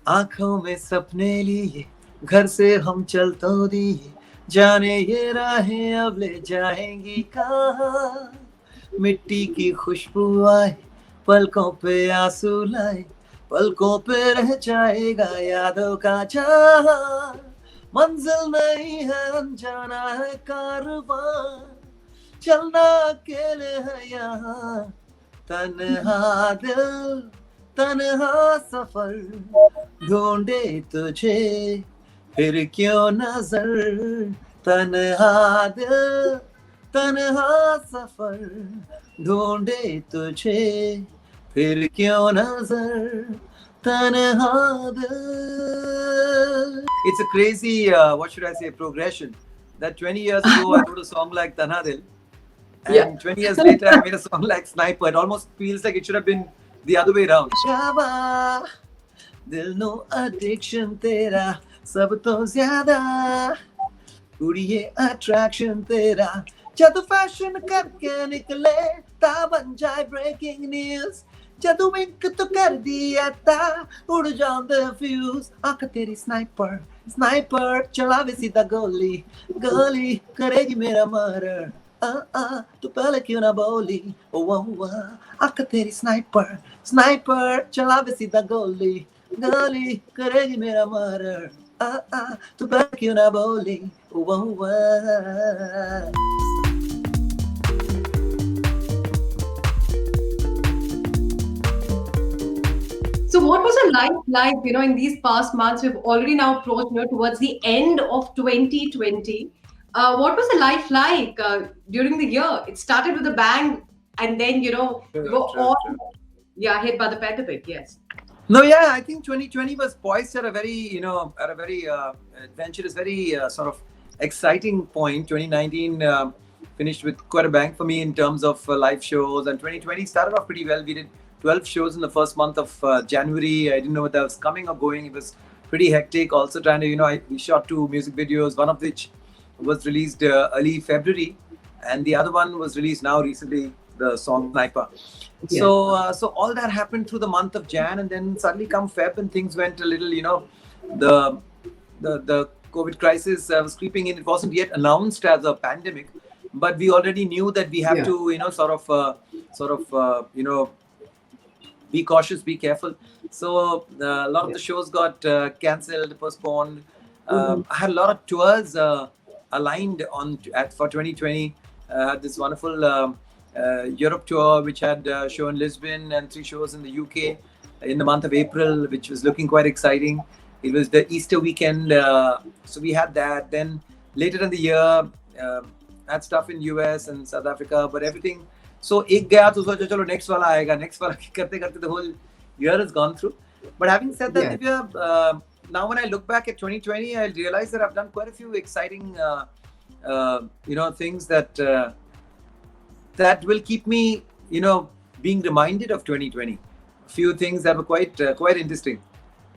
आंखों में सपने लिए घर से हम चल तो दिए, जाने ये राहें अब ले जाएंगी कहाँ। मिट्टी की खुशबू आए, पलकों पे आंसू लाए, पलकों पे रह जाएगा यादों का जहां। मंजिल नहीं है अनजाना है कारवां, चलना अकेले है यहाँ, तन्हा दिल तन्हा सफर, ढूंढे तुझे फिर क्यों नजर। तन्हा दिल तन्हा सफर, ढूंढे तुझे फिर क्यों नजर। तन्हा दिल. It's a crazy, what should I say, progression. That 20 years ago I wrote a song like Tanha Dil, Yeah. and 20 years later I made a song like Sniper. It almost feels like it should have been the other way around. Shaba, dil no addiction tera, sab to zyada, कुड़िए attraction तेरा, जब fashion करके निकले ता बन जाए breaking news, जब विंक तो कर दिया था उड़ जाते फ्यूज। आंख तेरी स्नाइपर स्नाइपर चलावे सीधा गोली, गोली करेगी मेरा मर्डर। तू पहले क्यों ना बोली, ओ आंख तेरी स्नाइपर स्नाइपर चलावे सीधा गोली, गोली करेगी मेरा मर्डर। तू पहले क्यों ना बोली, ओ So, what was your life like, in these past months? We've already now approached, towards the end of 2020. What was the life like during the year? It started with a bang, and then, we were all, yeah, hit by the pandemic. Yes. No, yeah, I think 2020 was poised at a very, at a very adventurous, very sort of exciting point. 2019 finished with quite a bang for me in terms of live shows, and 2020 started off pretty well. We did 12 shows in the first month of January. I didn't know whether I was coming or going. It was pretty hectic. Also trying to, we shot 2 music videos, one of which was released early February, and the other one was released now recently, the song Sniper. Yeah. So all that happened through the month of Jan, and then suddenly come Feb, and things went a little, the the COVID crisis was creeping in. It wasn't yet announced as a pandemic, but we already knew that we have Yeah. to, be cautious, be careful. So a lot of the shows got cancelled, postponed. I had a lot of tours aligned for 2020. I had this wonderful Europe tour, which had a show in Lisbon and 3 shows in the UK in the month of April, which was looking quite exciting. It was the Easter weekend, so we had that. Then later in the year, had stuff in US and South Africa, but everything. So एक गया तो सोचा चलो next वाला आएगा, next वाला करते करते the whole year has gone through. But having said that, Yeah. Divya, now when I look back at 2020, I realize that I've done quite a few exciting, things that will keep me, being reminded of 2020. A few things that were quite interesting.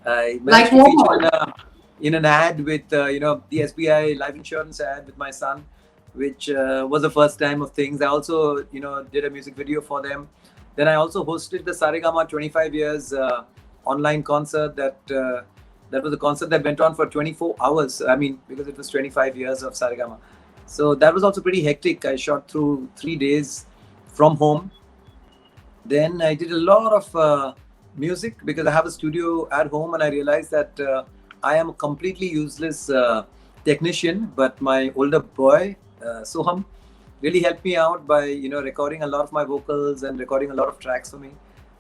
I Like managed to feature what? in an ad with, the SBI life insurance ad with my son, which was the first time of things. I also, did a music video for them. Then I also hosted the Saregama 25 years online concert. That was a concert that went on for 24 hours. I mean, because it was 25 years of Saregama. So that was also pretty hectic. I shot through 3 days from home. Then I did a lot of music because I have a studio at home, and I realized that I am a completely useless technician. But my older boy, Soham, really helped me out by recording a lot of my vocals and recording a lot of tracks for me.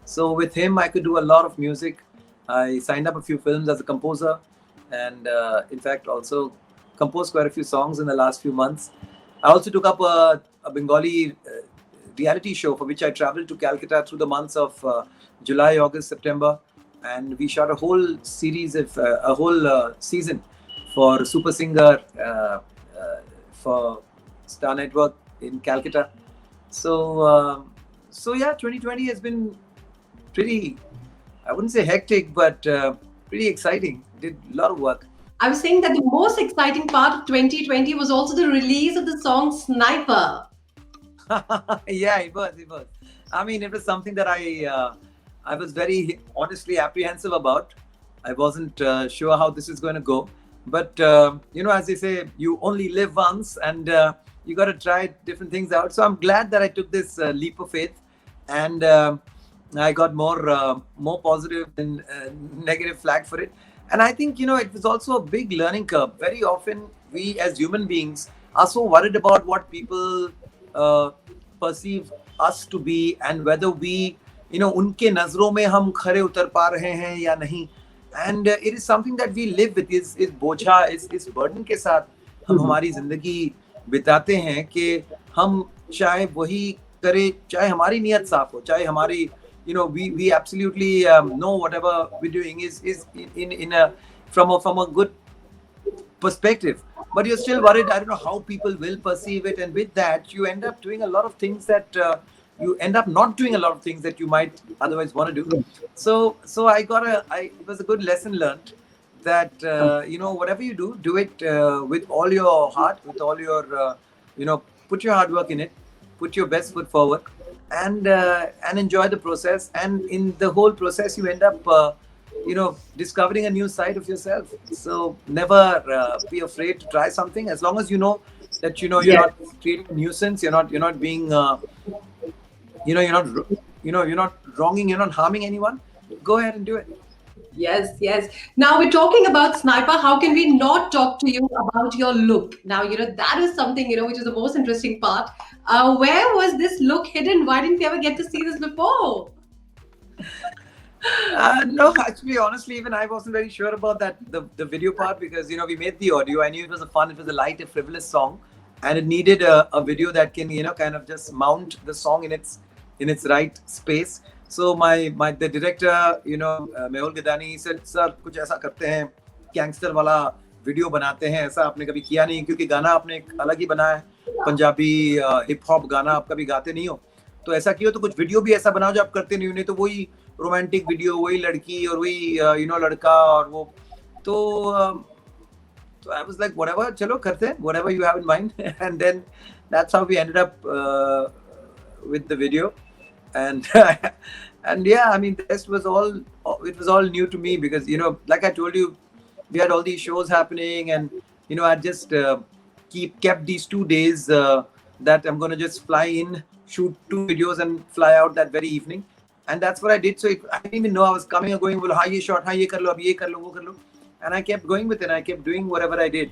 So with him, I could do a lot of music. I signed up a few films as a composer, and in fact also composed quite a few songs in the last few months. I also took up a Bengali reality show for which I traveled to Calcutta through the months of July, August, September, and we shot a whole series of a whole season for Super Singer for Star Network in Calcutta. So yeah, 2020 has been pretty, I wouldn't say hectic, but pretty exciting. Did a lot of work. I was saying that the most exciting part of 2020 was also the release of the song Sniper. Yeah, it was. It was. I mean, it was something that I was very honestly apprehensive about. I wasn't sure how this is going to go. But, as they say, you only live once, and you got to try different things out. So I'm glad that I took this leap of faith, and I got more positive than negative flag for it. And I think, it was also a big learning curve. Very often, we as human beings are so worried about what people uh, perceive us to be, and whether we, उनके नजरों में हम खरे उतर पा रहे हैं या नहीं. And it is something that we live with. इस बोझा, इस burden के साथ हम हमारी जिंदगी बिताते हैं कि हम चाहे वही करे, चाहे हमारी नियत साफ हो, चाहे हमारी, we absolutely know whatever we're doing is in a from a good perspective, but you're still worried. I don't know how people will perceive it, and with that, you end up doing a lot of things that you end up not doing a lot of things that you might otherwise want to do. So it was a good lesson learned that whatever you do it with all your heart, with all your put your hard work in it, put your best foot forward, and enjoy the process. And in the whole process, you end up discovering a new side of yourself. So never be afraid to try something, as long as you know that you're not creating a nuisance, you're not being you're not wronging, you're not harming anyone. Go ahead and do it. Yes, yes. Now we're talking about Sniper. How can we not talk to you about your look? Now, that is something, which is the most interesting part. Where was this look hidden? Why didn't we ever get to see this before? No, actually, honestly, even I wasn't very sure about that, the video part, because we made the audio. I knew it was it was a light, a frivolous song, and it needed a video that can kind of just mount the song in its right space. So the director, Mehul Gidani, said, "Sir, कुछ ऐसा करते हैं, gangster वाला video बनाते हैं, ऐसा आपने कभी किया नहीं, क्योंकि गाना आपने एक अलग ही बनाया है, पंजाबी हिप हॉप गाना आप कभी गाते नहीं हो, तो ऐसा किया तो कुछ वीडियो भी ऐसा बनाओ जो आप करते नहीं हो, नहीं तो वही रोमांटिक वीडियो, वही लड़की और वही लड़का और वो तो I was like, whatever, चलो करते हैं, whatever you have in mind." And then that's how we ended up with the video. And and yeah, I mean, this was all new to me, because like I told you, we had all these shows happening, and I just kept these 2 days that I'm going to just fly in, shoot 2 videos, and fly out that very evening. And that's what I did. So I didn't even know I was coming or going. Well, हाँ ये shot, हाँ ये कर लो, अब ये कर लो, वो कर लो. And I kept going with it. I kept doing whatever I did.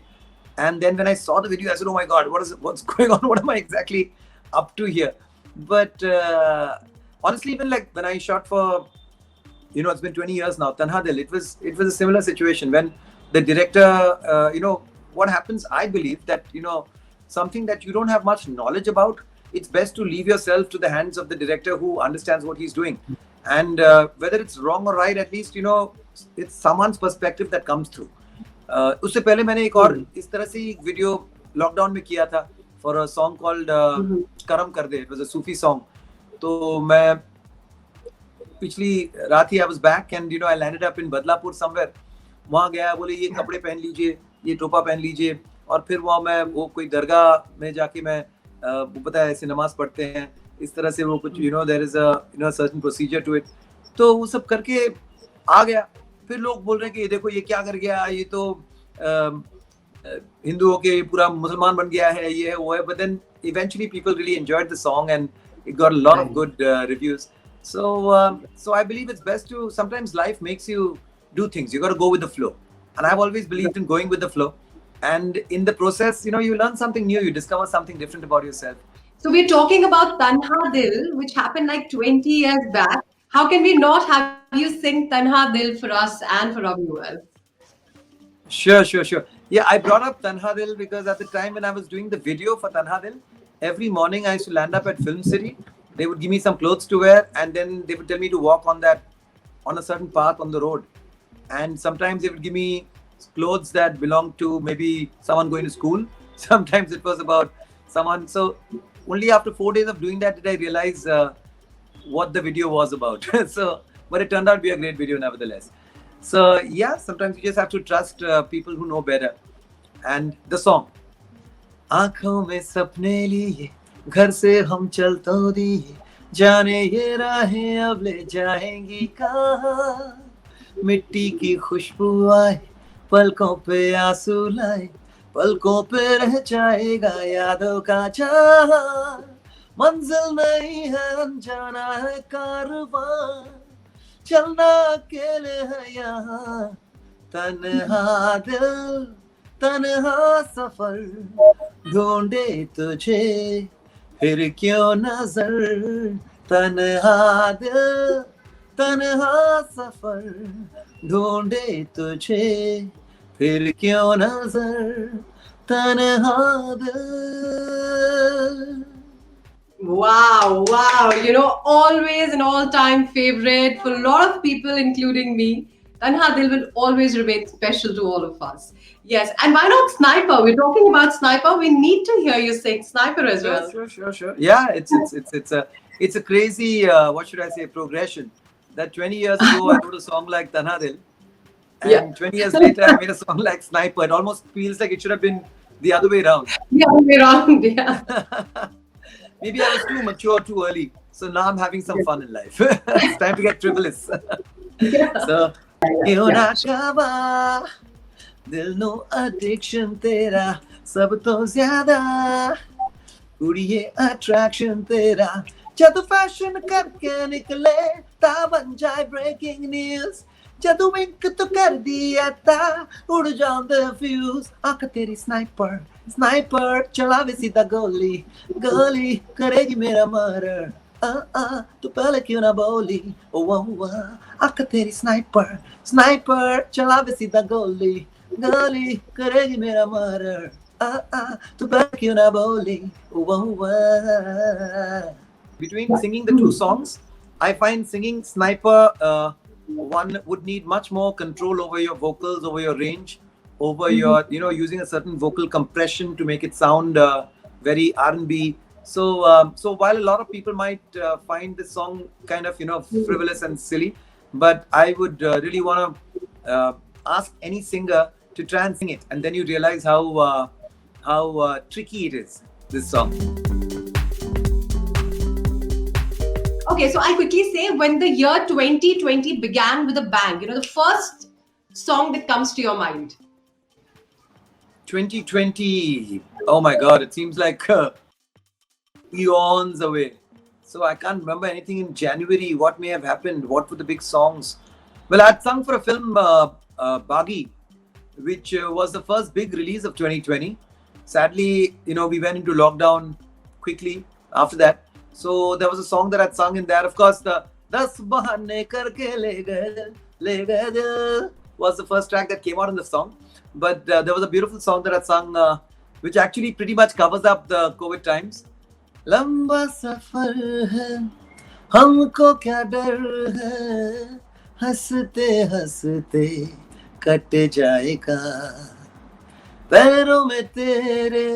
And then when I saw the video, I said, "Oh my God, what's going on? What am I exactly up to here?" But honestly, even like when I shot for, it's been 20 years now, Tanha Dil, it was a similar situation when the director, what happens, I believe that, something that you don't have much knowledge about, it's best to leave yourself to the hands of the director who understands what he's doing. And whether it's wrong or right, at least, it's someone's perspective that comes through. उससे पहले मैंने एक और इस तरह से एक video lockdown में किया था for a song called करम कर दे. It was a Sufi song. तो मैं पिछली रात ही I was back, and I landed up in Badlapur somewhere. वहाँ गया, बोले ये कपड़े पहन लीजिए, ये टोपा पहन लीजिए, और फिर वहाँ मैं वो कोई दरगाह में जाके मैं वो पता है ऐसे नमाज पढ़ते हैं, इस तरह से वो कुछ there is a certain procedure to it. तो वो सब करके आ गया. फिर लोग बोल रहे हैं कि ये देखो ये क्या कर गया, ये तो हिंदू होके पूरा मुसलमान बन गया है, ये है वो है. But then eventually people really enjoyed the song, and it got a lot of good reviews. So I believe it's best to, sometimes life makes you do things. You got to go with the flow, and I've always believed in going with the flow. And in the process, you learn something new, you discover something different about yourself. So we're talking about Tanha Dil, which happened like 20 years back. How can we not have you sing Tanha Dil for us and for our viewers? Sure. Yeah, I brought up Tanha Dil because at the time when I was doing the video for Tanha Dil, every morning I used to land up at Film City. They would give me some clothes to wear, and then they would tell me to walk on a certain path on the road. And sometimes they would give me clothes that belonged to maybe someone going to school. Sometimes it was about someone. So only after 4 days of doing that did I realize what the video was about. But it turned out to be a great video nevertheless. So yeah, sometimes you just have to trust people who know better. And the song. आँखों में सपने लिए घर से हम चल तो दिए, जाने ये राहें अब ले जाएंगी कहाँ, मिट्टी की खुशबू आए, पलकों पे आंसू लाए, पलकों पे रह जाएगा यादों का जहां। मंजिल नहीं है अनजाना है कारवां, चलना अकेले है यहाँ, तन्हा दिल तन्हा सफर, ढूंढे तुझे फिर क्यों नजर, तन्हा दिल तन्हा सफर, ढूंढे तुझे फिर क्यों नजर, तन्हा दिल. Wow, wow. Always an all-time favorite for a lot of people, including me. Tanha Dil will always remain special to all of us. Yes, and why not Sniper? We're talking about Sniper. We need to hear you sing Sniper as well. Sure. Yeah, it's a crazy what should I say progression. That 20 years ago I wrote a song like Tanha Dil, and Yeah. 20 years later I made a song like Sniper. It almost feels like it should have been the other way around. The other way around, yeah. Maybe I was too mature too early, so now I'm having some fun in life. It's time to get frivolous. So, क्यों ना शबा दिल no addiction तेरा सब तो ज्यादा, कुड़िए attraction तेरा जब fashion करके निकले ता बन जाए breaking news, जब विंक तो कर दिया था उड़ जाते फ्यूज, आंख तेरी स्नाइपर स्नाइपर चलावे सीधा गोली, गोली करेगी मेरा मर्डर, तू पहले क्यों ना बोली, ओ आंख तेरी स्नाइपर स्नाइपर चलावे सीधा गोली, गोली करेगी मेरा मर्डर, तू पहले क्यों ना बोली, ओ. Between singing the two songs, I find singing Sniper, one would need much more control over your vocals, over your range, over your, using a certain vocal compression to make it sound very R&B. So while a lot of people might find this song kind of, frivolous and silly, but I would really want to ask any singer to try and sing it, and then you realize how tricky it is, this song. Okay, so I'll quickly say when the year 2020 began with a bang, the first song that comes to your mind. 2020, oh my God, it seems like eons away. So I can't remember anything in January. What may have happened? What were the big songs? Well, I'd sung for a film, Baghi, which was the first big release of 2020. Sadly, we went into lockdown quickly after that. So there was a song that I'd sung in there. Of course, the Das Bahane Karke Le Gaye was the first track that came out in the song. But there was a beautiful song that I'd sung, which actually pretty much covers up the COVID times. Lamba safar hai, humko kya dar hai, haste haste cut जाएगा, पैरों में तेरे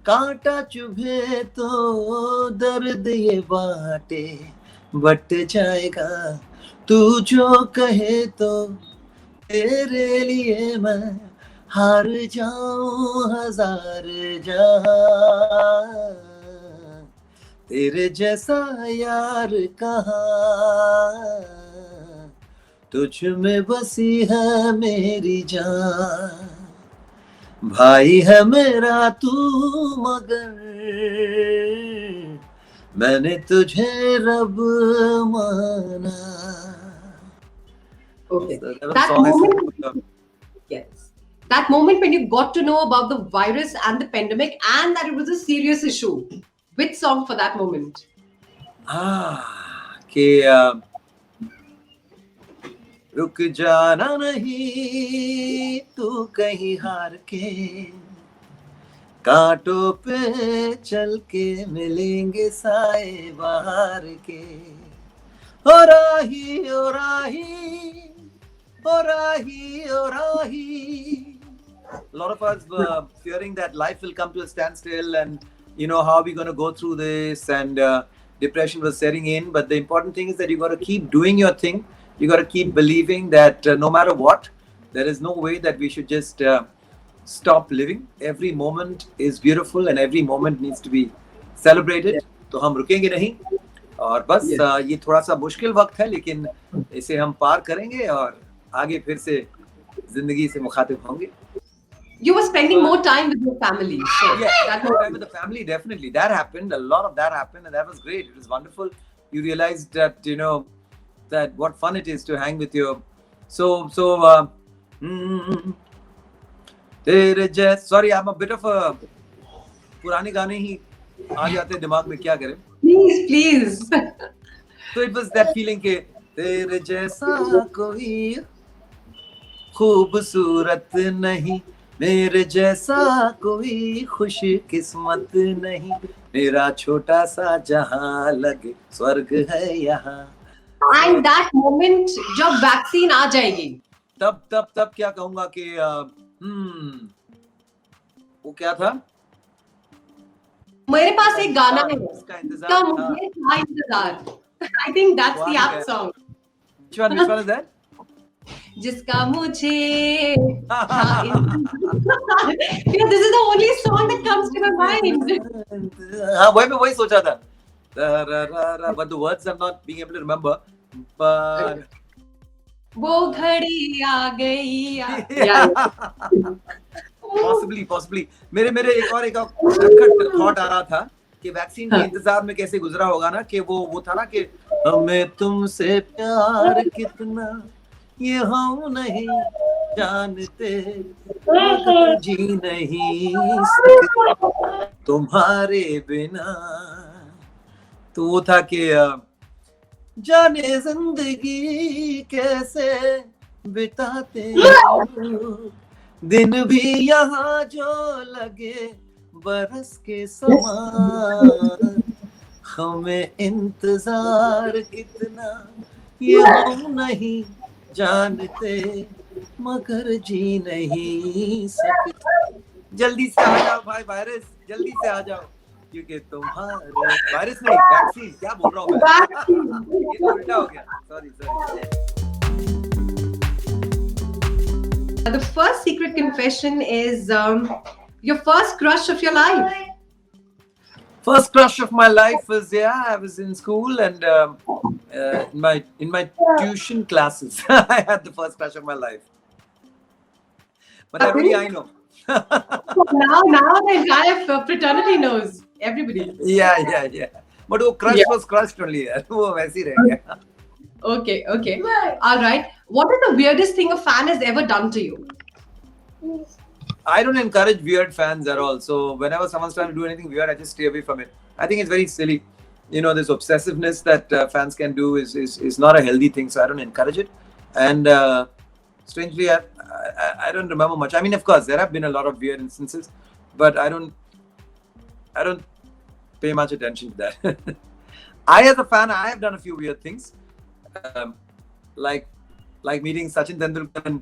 कांटा चुभे तो दर्द ये बाटे बट जाएगा, तू जो कहे तो तेरे लिए मैं हार जाऊं हजार जहां, तेरे जैसा यार कहाँ, तुझ में बसी है मेरी जान, भाई है मेरा तू मगर मैंने तुझे रब माना. Okay. So that was That a song I moment, sang. yes. That moment when you got to know about the virus and the pandemic and that it was a serious issue. Which song for that moment? कि रुक जाना नहीं तू कहीं हार के, कांटों पे चल के मिलेंगे साए बाहर के, ओ राही ओ राही ओ राही ओ राही. A lot of us were fearing that life will come to a standstill and how are we going to go through this, and depression was setting in. But the important thing is that you got to keep doing your thing. You got to keep believing that no matter what, there is no way that we should just stop living. Every moment is beautiful and every moment needs to be celebrated. तो हम रुकेंगे नहीं और बस ये थोड़ा सा मुश्किल वक्त है लेकिन इसे हम पार करेंगे और आगे फिर से जिंदगी से मुखातिब होंगे. You were spending more time with your family. So Yeah, that more was time with the family, definitely. That happened. A lot of that happened, and that was great. It was wonderful. You realized that, you know, that what fun it is to hang with your. Mm, तेरे जैसे. Sorry, I'm a bit of a. पुराने गाने ही आ जाते हैं दिमाग में, क्या करें. please, please. So it was that feeling के तेरे जैसा कोई खूबसूरत नहीं, मेरे जैसा कोई खुश किस्मत नहीं, मेरा छोटा सा जहां लगे स्वर्ग है यहाँ. And that moment जब वैक्सीन आ जाएगी, तब क्या कहूंगा कि वो क्या था. मेरे पास एक गाना है उसका इंतजार का था. मुझे था इंतजार. I think that's the वाह, app song. Which one is that? जिसका मुझे था इंतजार. You know, this is the only song that comes to my mind. हाँ, वही सोचा था. But the words I'm not being able to remember. But वो घड़ी आ गई. Yeah. Possibly. मेरे एक और थॉट आ रहा था कि वैक्सीन के इंतजार में कैसे गुजरा होगा ना, कि वो था ना कि हमें तुमसे प्यार कितना ये हम नहीं जानते, मगर जी नहीं सकते तुम्हारे बिना. तो वो था कि जाने जिंदगी कैसे बिताते हो, दिन भी यहाँ जो लगे बरस के समान, हमें इंतजार कितना ये हम नहीं जानते, मगर जी नहीं सकते. जल्दी से आ जाओ भाई वायरस, जल्दी से आ जाओ, क्योंकि तुम्हारे वायरस नहीं, वैक्सीन. क्या बोल रहा हूँ मैं, ये तो उल्टा हो गया. Sorry. The first secret confession is your first crush of your life. First crush of my life was, I was in school and in my tuition classes I had the first crush of my life. But everybody I know. now the entire fraternity knows. Everybody. Yeah. But वो crush was crushed only यार, वो वैसे ही रह गया. Okay. All right. What is the weirdest thing a fan has ever done to you? I don't encourage weird fans at all. So whenever someone's trying to do anything weird, I just stay away from it. I think it's very silly. You know, this obsessiveness that fans can do is not a healthy thing. So I don't encourage it. And strangely, I don't remember much. I mean, of course, there have been a lot of weird instances, but I don't pay much attention to that. As a fan, I have done a few weird things, like meeting Sachin Tendulkar and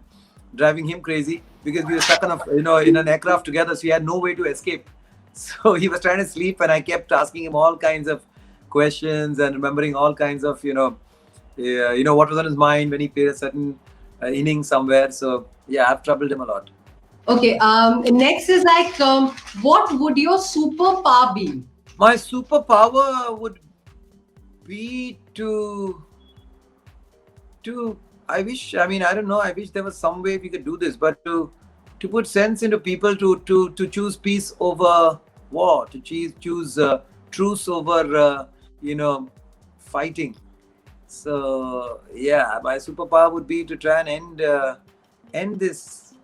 driving him crazy because we were stuck in an aircraft together, so he had no way to escape. So he was trying to sleep, and I kept asking him all kinds of questions and remembering all kinds of what was on his mind when he played a certain inning somewhere. So yeah, I've troubled him a lot. Okay. Next is like, what would your superpower be? My superpower would be to I wish there was some way we could do this, but to put sense into people, to choose peace over war, to choose truce over fighting. So yeah, my superpower would be to try and end this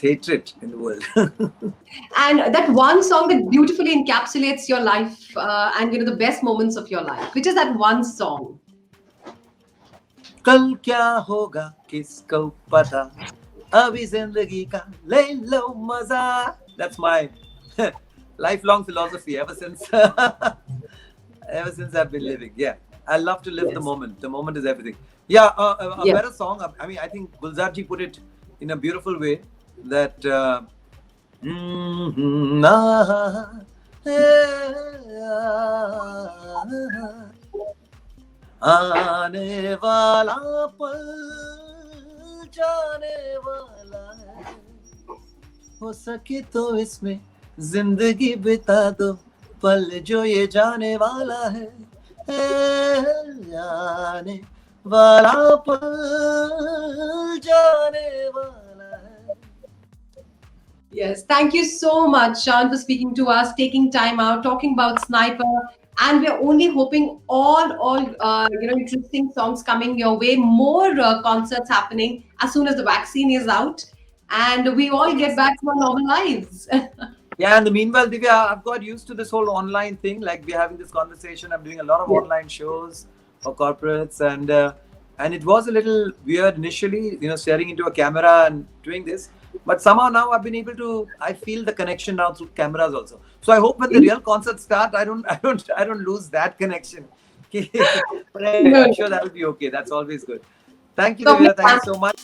hatred in the world. And that one song that beautifully encapsulates your life and the best moments of your life. Which is that one song? कल क्या होगा किसको पता, अभी जिंदगी का ले लो मजा. That's my lifelong philosophy ever since I've been living. Yeah, I love to live the moment. The moment is everything. Yeah, a better song. I mean, I think Gulzar ji put it in a beautiful way. That आने वाला पल जाने वाला है, हो सके तो इसमें जिंदगी बिता दो, पल जो ये जाने वाला है. आने वाला पल जाने वाला है. Yes, thank you so much, Sean, for speaking to us, taking time out, talking about Sniper, and we're only hoping interesting songs coming your way, more concerts happening as soon as the vaccine is out, and we all get back to our normal lives. Yeah, and the meanwhile, Divya, I've got used to this whole online thing. Like we're having this conversation. I'm doing a lot of Yeah. online shows for corporates, and it was a little weird initially, staring into a camera and doing this. But somehow now I've been able to. I feel the connection now through cameras also. So I hope when the real concerts start, I don't lose that connection. But anyway, I'm Good. sure that'll be okay. That's always good. Thank you, So, Divya. Thank you so much.